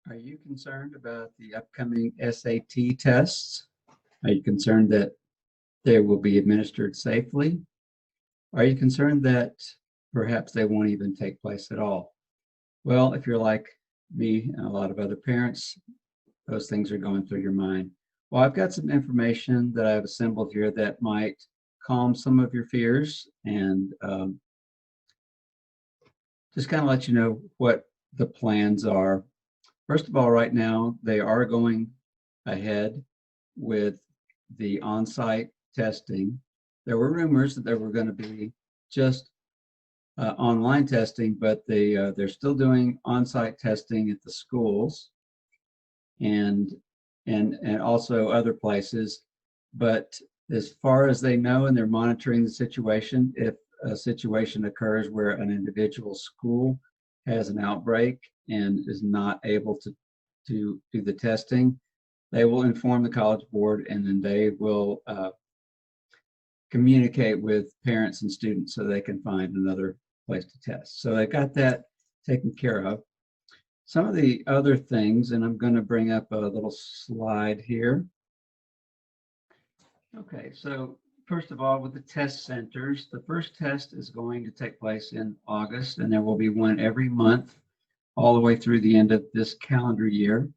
Are you concerned about the upcoming SAT tests? Are you concerned that they will be administered safely? Are you concerned that perhaps they won't even take place at all? Well, if you're like me and a lot of other parents, those things are going through your mind. Well, I've got some information that I've assembled here that might calm some of your fears and just kind of let you know what the plans are. First of all, right now, they are going ahead with the on-site testing. There were rumors that there were going to be just online testing, but they're still doing on-site testing at the schools and also other places. But as far as they know, and they're monitoring the situation, if a situation occurs where an individual school has an outbreak and is not able to do the testing, they will inform the College Board, and then they will communicate with parents and students so they can find another place to test. So they got that taken care of. Some of the other things, and I'm going to bring up a little slide here. Okay, so first of all, with the test centers, the first test is going to take place in August, and there will be one every month all the way through the end of this calendar year.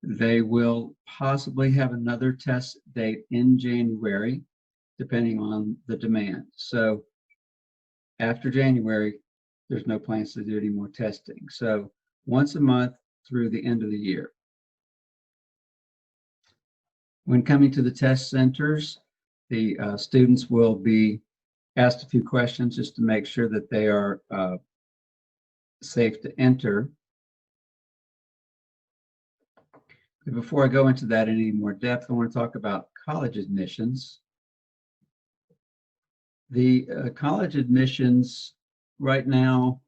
They will possibly have another test date in January, depending on the demand. So after January, there's no plans to do any more testing. So once a month through the end of the year. When coming to the test centers, the students will be asked a few questions just to make sure that they are safe to enter. Before I go into that in any more depth, I want to talk about college admissions. The college admissions right now,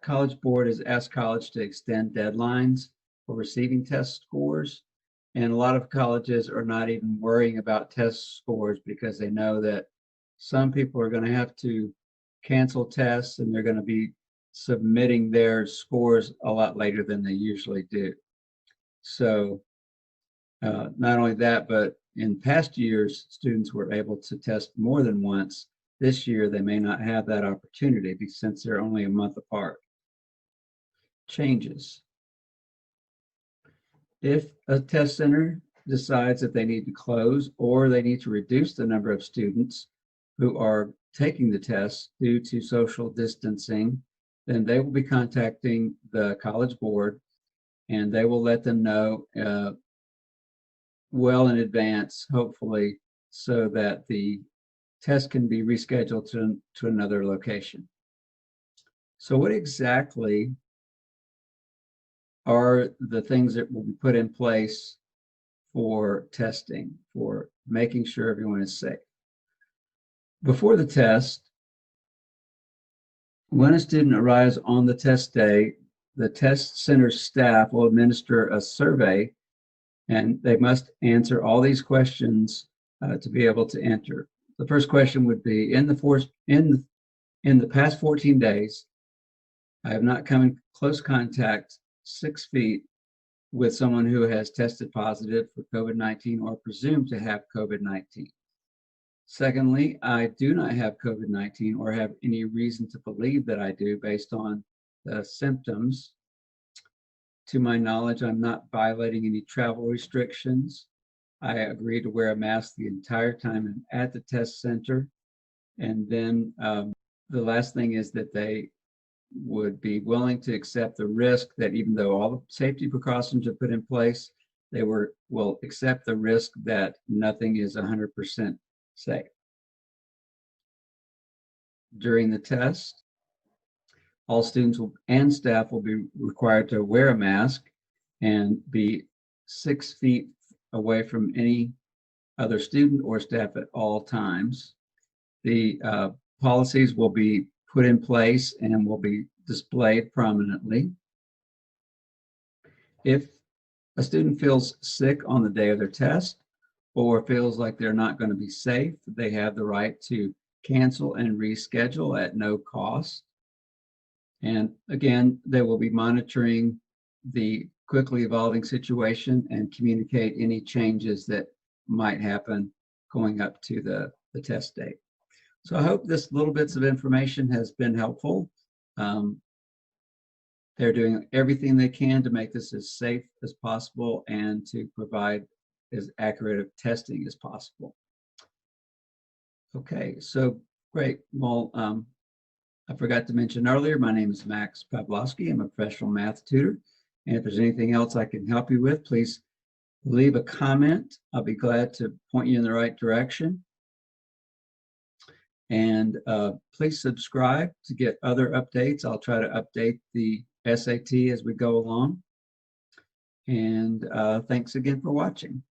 College Board has asked college to extend deadlines for receiving test scores. And a lot of colleges are not even worrying about test scores because they know that some people are going to have to cancel tests and they're going to be submitting their scores a lot later than they usually do. So not only that, but in past years, students were able to test more than once. This year, they may not have that opportunity since they're only a month apart. Changes. If a test center decides that they need to close or they need to reduce the number of students who are taking the test due to social distancing, then they will be contacting the College Board and they will let them know well in advance, hopefully, so that the test can be rescheduled to another location. So what exactly are the things that will be put in place for testing, for making sure everyone is safe? Before the test, when a student arrives on the test day, the test center staff will administer a survey, and they must answer all these questions to be able to enter. The first question would be, in the past 14 days, I have not come in close contact 6 feet with someone who has tested positive for COVID-19 or presumed to have COVID-19. Secondly, I do not have COVID-19 or have any reason to believe that I do based on the symptoms. To my knowledge, I'm not violating any travel restrictions. I agree to wear a mask the entire time I'm at the test center. And then the last thing is that they would be willing to accept the risk that even though all the safety precautions are put in place, they will accept the risk that nothing is 100% safe. During the test, all students and staff will be required to wear a mask and be 6 feet away from any other student or staff at all times. The policies will be put in place and will be displayed prominently. If a student feels sick on the day of their test or feels like they're not going to be safe, they have the right to cancel and reschedule at no cost. And again, they will be monitoring the quickly evolving situation and communicate any changes that might happen going up to the test date. So I hope this little bits of information has been helpful. They're doing everything they can to make this as safe as possible and to provide as accurate of testing as possible. Okay, so great. Well, I forgot to mention earlier, my name is Max Pavlovsky. I'm a professional math tutor. And if there's anything else I can help you with, please leave a comment. I'll be glad to point you in the right direction. And please subscribe to get other updates. I'll try to update the SAT as we go along. And thanks again for watching.